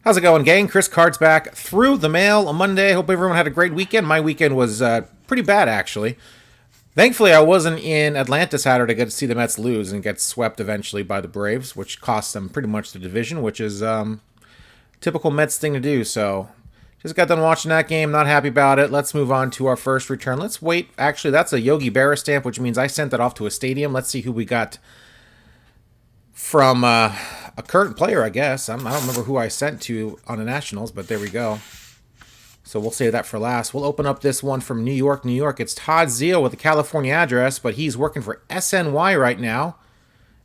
How's it going, gang? Chris Card's back through the mail on Monday. Hope everyone had a great weekend. My weekend was pretty bad, actually. Thankfully, I wasn't in Atlanta Saturday to get to see the Mets lose and get swept eventually by the Braves, which cost them pretty much the division, which is typical Mets thing to do. So just got done watching that game. Not happy about it. Let's move on to our first return. Let's wait. Actually, that's a Yogi Berra stamp, which means I sent that off to a stadium. Let's see who we got from a current player, I guess. I don't remember who I sent to on the Nationals, but there we go. So we'll save that for last. We'll open up this one from New York, New York. It's Todd Zeal with a California address, but he's working for SNY right now.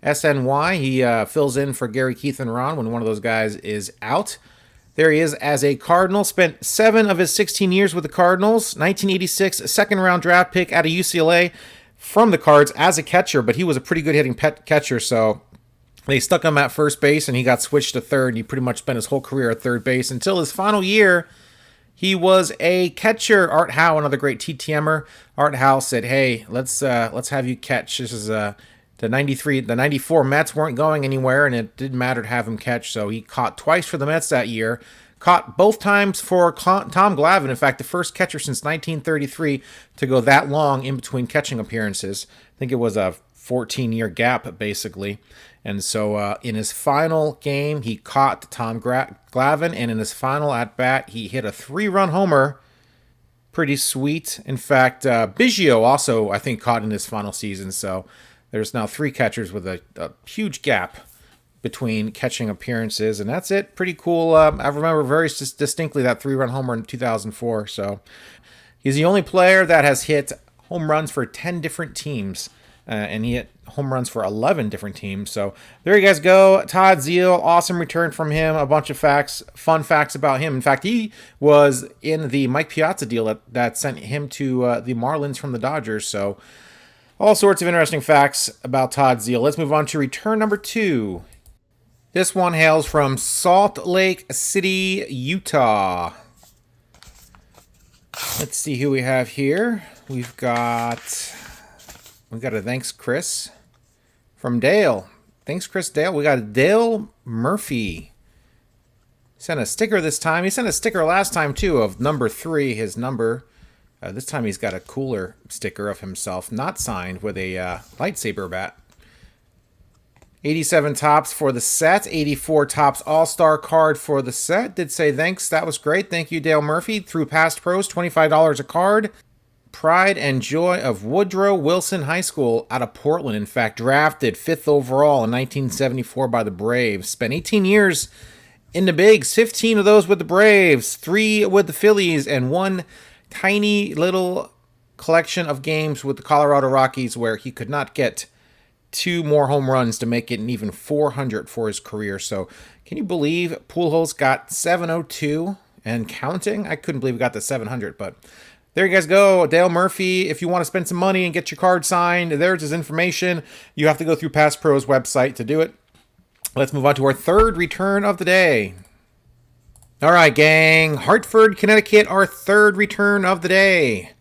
SNY, he fills in for Gary, Keith, and Ron when one of those guys is out. There he is as a Cardinal. Spent 7 of his 16 years with the Cardinals. 1986, a second-round draft pick out of UCLA from the Cards as a catcher, but he was a pretty good hitting catcher, so they stuck him at first base, and he got switched to third. He pretty much spent his whole career at third base until his final year. He was a catcher. Art Howe, another great TTMer. Art Howe said, "Hey, let's have you catch." This is the 94 Mets weren't going anywhere, and it didn't matter to have him catch. So he caught twice for the Mets that year. Caught both times for Tom Glavine. In fact, the first catcher since 1933 to go that long in between catching appearances. I think it was a 14-year gap, basically. And so in his final game, he caught Tom Glavine, and in his final at-bat, he hit a 3-run homer. Pretty sweet. In fact, Biggio also, I think, caught in his final season. So there's now 3 catchers with a huge gap between catching appearances, and that's it. Pretty cool. I remember very distinctly that 3-run homer in 2004. So he's the only player that has hit home runs for 10 different teams. And he hit home runs for 11 different teams. So there you guys go. Todd Zeal, awesome return from him. A bunch of fun facts about him. In fact, he was in the Mike Piazza deal that sent him to the Marlins from the Dodgers. So all sorts of interesting facts about Todd Zeal. Let's move on to return number 2. This one hails from Salt Lake City, Utah. Let's see who we have here. We've got a thanks, Chris, from Dale. Thanks, Chris Dale. We got Dale Murphy. Sent a sticker this time. He sent a sticker last time, too, of number 3, his number. This time he's got a cooler sticker of himself, not signed, with a lightsaber bat. 87 tops for the set. 84 tops all-star card for the set. Did say thanks. That was great. Thank you, Dale Murphy. Through past pros, $25 a card. Pride and joy of Woodrow Wilson High School out of Portland. In fact, drafted 5th overall in 1974 by the Braves. Spent 18 years in the bigs, 15 of those with the Braves, 3 with the Phillies, and 1 tiny little collection of games with the Colorado Rockies where he could not get 2 more home runs to make it an even 400 for his career. So can you believe Pujols got 702 and counting? I couldn't believe he got the 700, but there you guys go. Dale Murphy, if you want to spend some money and get your card signed, there's his information. You have to go through Pass Pro's website to do it. Let's move on to our third return of the day. All right, gang. Hartford, Connecticut, our third return of the day.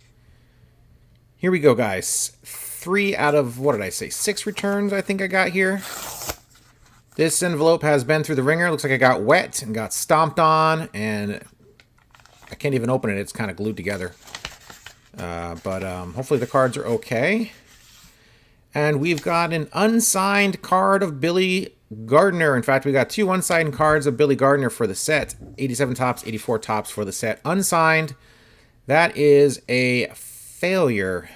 Here we go, guys. 3 out of, 6 returns I think I got here. This envelope has been through the ringer. Looks like I got wet and got stomped on, and I can't even open it. It's kind of glued together. But hopefully the cards are okay. And we've got an unsigned card of Billy Gardner. In fact, we got 2 unsigned cards of Billy Gardner for the set. 87 tops, 84 tops for the set. Unsigned. That is a failure.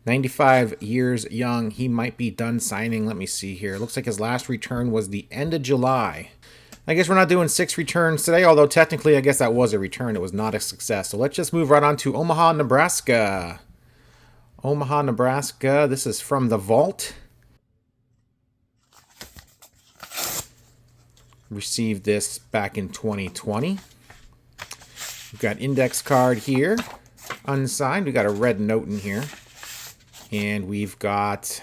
95 years young. He might be done signing. Let me see here. Looks like his last return was the end of July. I guess we're not doing 6 returns today, although technically I guess that was a return. It was not a success. So let's just move right on to Omaha, Nebraska. Omaha, Nebraska. This is from the vault. Received this back in 2020. We've got index card here. Unsigned. We've got a red note in here. And we've got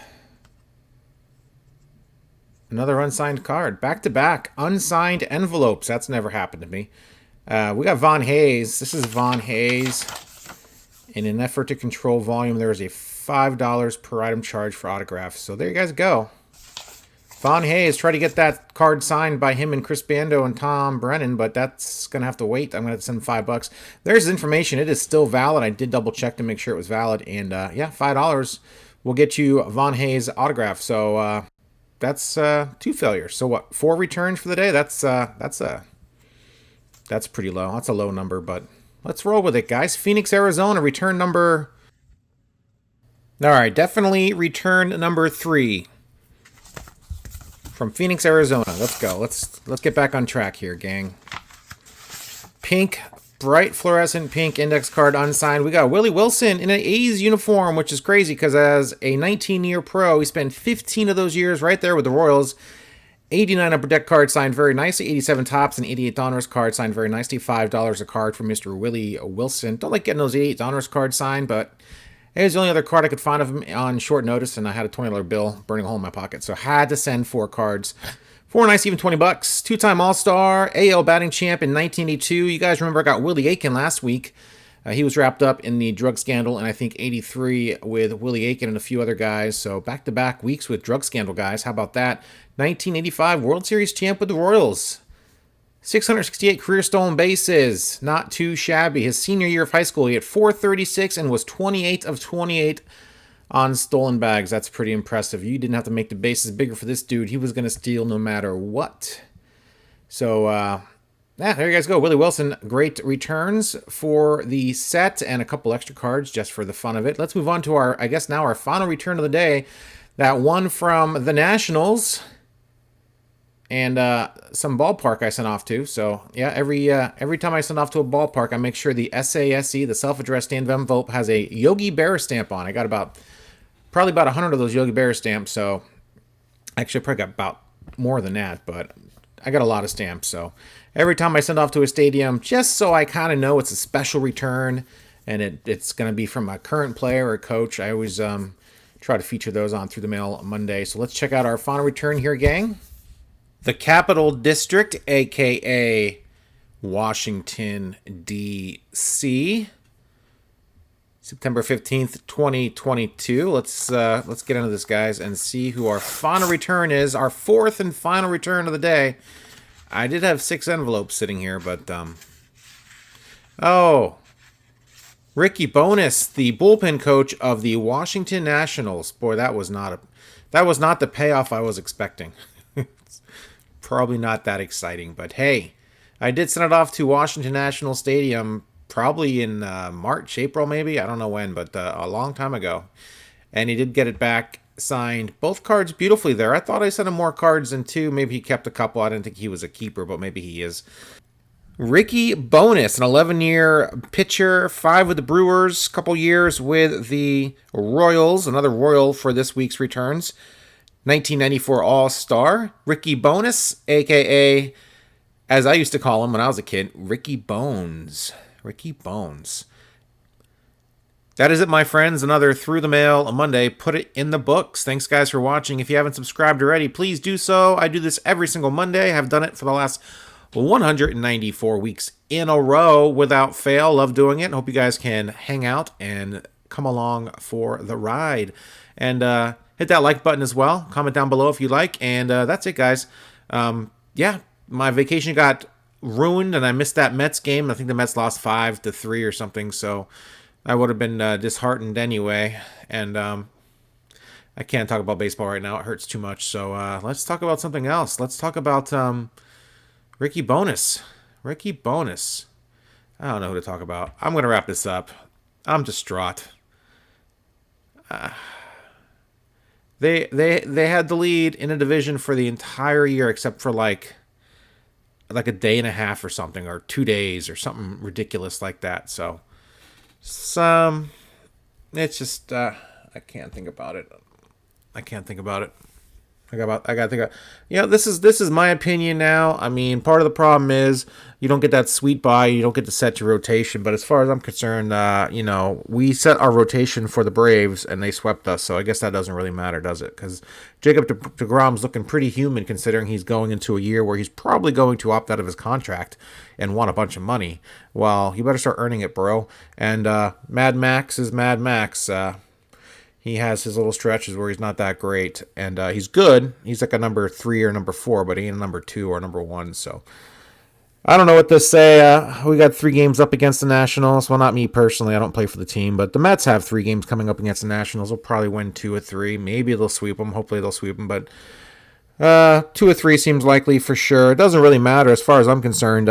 another unsigned card. Back-to-back unsigned envelopes. That's never happened to me. We got Von Hayes. This is Von Hayes. In an effort to control volume, there is a $5 per item charge for autographs. So there you guys go. Von Hayes, try to get that card signed by him and Chris Bando and Tom Brennan, but that's going to have to wait. I'm going to send $5. There's his information. It is still valid. I did double check to make sure it was valid. And yeah, $5 will get you Von Hayes autograph. So that's 2 failures. So what, 4 returns for the day? That's pretty low. That's a low number, but let's roll with it, guys. Phoenix, Arizona, return number... All right, definitely return number 3. From Phoenix, Arizona. Let's go. Let's get back on track here, gang. Pink, bright fluorescent pink index card unsigned. We got Willie Wilson in an A's uniform, which is crazy because as a 19-year pro, he spent 15 of those years right there with the Royals. 89 upper deck card signed very nicely. 87 tops and 88 donruss card signed very nicely. $5 a card for Mr. Willie Wilson. Don't like getting those 88 donruss cards signed, but it was the only other card I could find of him on short notice, and I had a $20 bill burning a hole in my pocket, so had to send 4 cards. 4 nice, even $20. 2-time All-Star, AL batting champ in 1982. You guys remember I got Willie Aiken last week. He was wrapped up in the drug scandal, and I think 83 with Willie Aiken and a few other guys. So back-to-back weeks with drug scandal guys. How about that? 1985 World Series champ with the Royals. 668 career stolen bases. Not too shabby. His senior year of high school, he had 436 and was 28 of 28 on stolen bags. That's pretty impressive. You didn't have to make the bases bigger for this dude. He was going to steal no matter what. So, yeah, there you guys go. Willie Wilson, great returns for the set and a couple extra cards just for the fun of it. Let's move on to our, I guess now our final return of the day. That one from the Nationals. And some ballpark I sent off to. So, yeah, every time I send off to a ballpark, I make sure the SASE, the self-addressed stamped envelope, has a Yogi Berra stamp on. I got probably about 100 of those Yogi Berra stamps. So, actually, I probably got about more than that. But I got a lot of stamps. So, every time I send off to a stadium, just so I kind of know it's a special return and it's going to be from a current player or a coach, I always try to feature those on Through the Mail Monday. So, let's check out our final return here, gang. The Capital District, a.k.a. Washington, D.C. September 15th, 2022. Let's get into this, guys, and see who our final return is. Our 4th and final return of the day. I did have 6 envelopes sitting here, but... Oh! Ricky Bones, the bullpen coach of the Washington Nationals. Boy, that was not the payoff I was expecting. Probably not that exciting, but hey, I did send it off to Washington National Stadium probably in March, April maybe. I don't know when, but a long time ago. And he did get it back signed. Both cards beautifully there. I thought I sent him more cards than 2. Maybe he kept a couple. I didn't think he was a keeper, but maybe he is. Ricky Bones, an 11-year pitcher, 5 with the Brewers, couple years with the Royals. Another Royal for this week's returns. 1994 All-Star, Ricky Bones, a.k.a., as I used to call him when I was a kid, Ricky Bones. Ricky Bones. That is it, my friends. Another Through the Mail Monday. Put it in the books. Thanks, guys, for watching. If you haven't subscribed already, please do so. I do this every single Monday. I have done it for the last 194 weeks in a row without fail. Love doing it. Hope you guys can hang out and come along for the ride. And, hit that like button as well. Comment down below if you like. And that's it, guys. Yeah, my vacation got ruined, and I missed that Mets game. I think the Mets lost 5-3 or something, so I would have been disheartened anyway. And I can't talk about baseball right now. It hurts too much. So let's talk about something else. Let's talk about Ricky Bones. Ricky Bones. I don't know who to talk about. I'm going to wrap this up. I'm distraught. They had the lead in a division for the entire year except for like a day and a half or something, or 2 days or something ridiculous like that. So it's just I can't think about it. I gotta think about, this is my opinion now. I mean, part of the problem is you don't get that sweet buy, you don't get to set your rotation. But as far as I'm concerned, we set our rotation for the Braves and they swept us. So I guess that doesn't really matter, does it? Because Jacob deGrom's looking pretty human considering he's going into a year where he's probably going to opt out of his contract and want a bunch of money. Well, you better start earning it, bro. And Mad Max is Mad Max. He has his little stretches where he's not that great, and he's good. He's like a number 3 or number 4, but he ain't a number 2 or number 1. So I don't know what to say. We got 3 games up against the Nationals. Well, not me personally. I don't play for the team, but the Mets have 3 games coming up against the Nationals. They'll probably win 2 or 3. Maybe they'll sweep them. Hopefully they'll sweep them, but 2 or 3 seems likely for sure. It doesn't really matter as far as I'm concerned.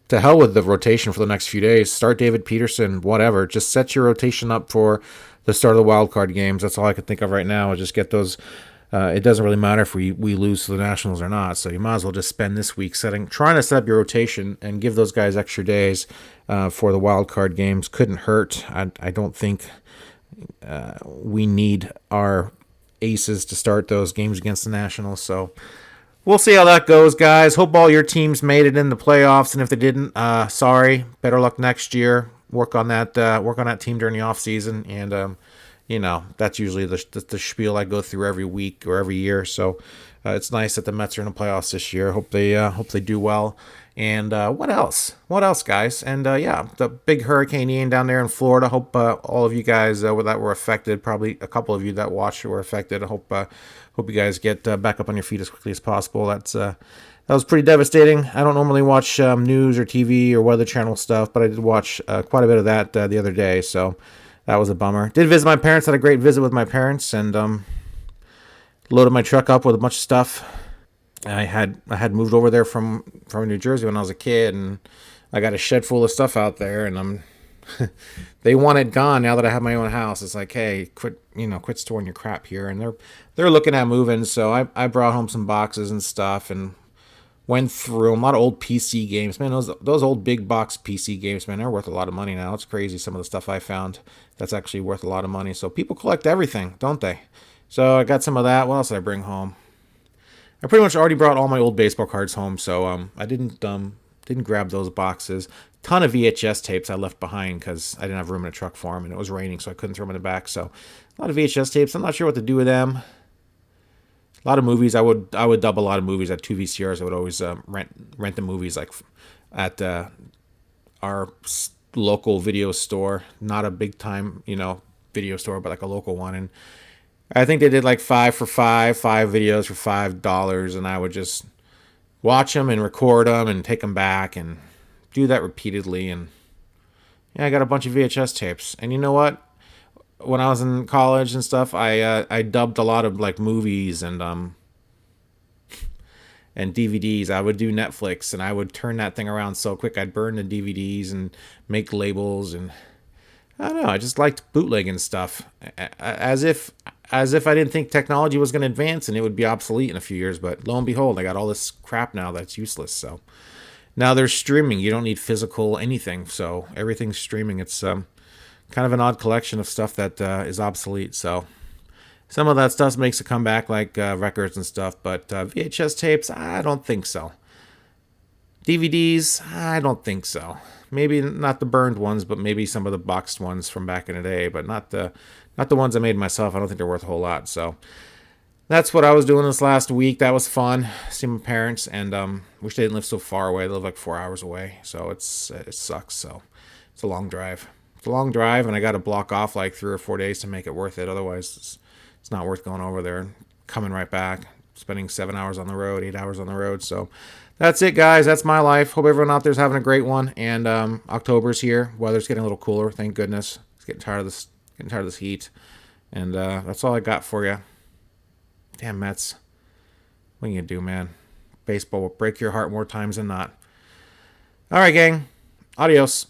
To hell with the rotation for the next few days. Start David Peterson, whatever. Just set your rotation up for the start of the wild card games. That's all I can think of right now. Just get those. It doesn't really matter if we lose to the Nationals or not. So you might as well just spend this week trying to set up your rotation and give those guys extra days for the wild card games. Couldn't hurt. I don't think we need our aces to start those games against the Nationals. So we'll see how that goes, guys. Hope all your teams made it in the playoffs, and if they didn't, sorry. Better luck next year. Work on that team during the off season, and that's usually the spiel I go through every week or every year. So it's nice that the Mets are in the playoffs this year. Hope they do well. And what else? What else, guys? And the big Hurricane Ian down there in Florida. Hope all of you guys that were affected, probably a couple of you that watched were affected. I hope you guys get back up on your feet as quickly as possible. That was pretty devastating. I don't normally watch news or TV or Weather Channel stuff, but I did watch quite a bit of that the other day. So that was a bummer. Did visit my parents. Had a great visit with my parents, and loaded my truck up with a bunch of stuff. I had moved over there from New Jersey when I was a kid, and I got a shed full of stuff out there, and they want it gone now that I have my own house. It's like, hey, quit storing your crap here, and they're looking at moving. So I brought home some boxes and stuff, and went through them. A lot of old PC games, man. Those old big box PC games, man, they're worth a lot of money now. It's crazy some of the stuff I found that's actually worth a lot of money. So people collect everything, don't they? So I got some of that. What else did I bring home? I pretty much already brought all my old baseball cards home, so I didn't grab those boxes. Ton of VHS tapes I left behind because I didn't have room in a truck for them, and it was raining, so I couldn't throw them in the back. So a lot of VHS tapes. I'm not sure what to do with them. A lot of movies. I would dub a lot of movies at 2 VCRs. I would always rent the movies like at our local video store, not a big time video store, but like a local one. And I think they did like 5 for $5 videos for $5, and I would just watch them and record them and take them back and do that repeatedly. And I got a bunch of VHS tapes. And you know what? When I was in college and stuff, I dubbed a lot of like movies and DVDs. I would do Netflix, and I would turn that thing around so quick. I'd burn the DVDs and make labels, and I don't know. I just liked bootlegging stuff, as if I didn't think technology was going to advance and it would be obsolete in a few years. But lo and behold, I got all this crap now that's useless. So now there's streaming. You don't need physical anything, so everything's streaming. It's kind of an odd collection of stuff that is obsolete. So some of that stuff makes a comeback, like records and stuff, but VHS tapes, I don't think so. DVDs, I don't think so. Maybe not the burned ones, but maybe some of the boxed ones from back in the day, but not the ones I made myself. I don't think they're worth a whole lot. So that's what I was doing this last week. That was fun, seeing my parents, and wish they didn't live so far away. They live like 4 hours away, so it sucks. So it's a long drive. It's a long drive, and I got to block off like 3 or 4 days to make it worth it. Otherwise, it's not worth going over there and coming right back, spending 7 hours on the road, 8 hours on the road. So that's it, guys. That's my life. Hope everyone out there's having a great one. And October's here. Weather's getting a little cooler. Thank goodness. It's getting tired of this heat. And that's all I got for you. Damn Mets. What are you gonna do, man? Baseball will break your heart more times than not. All right, gang. Adios.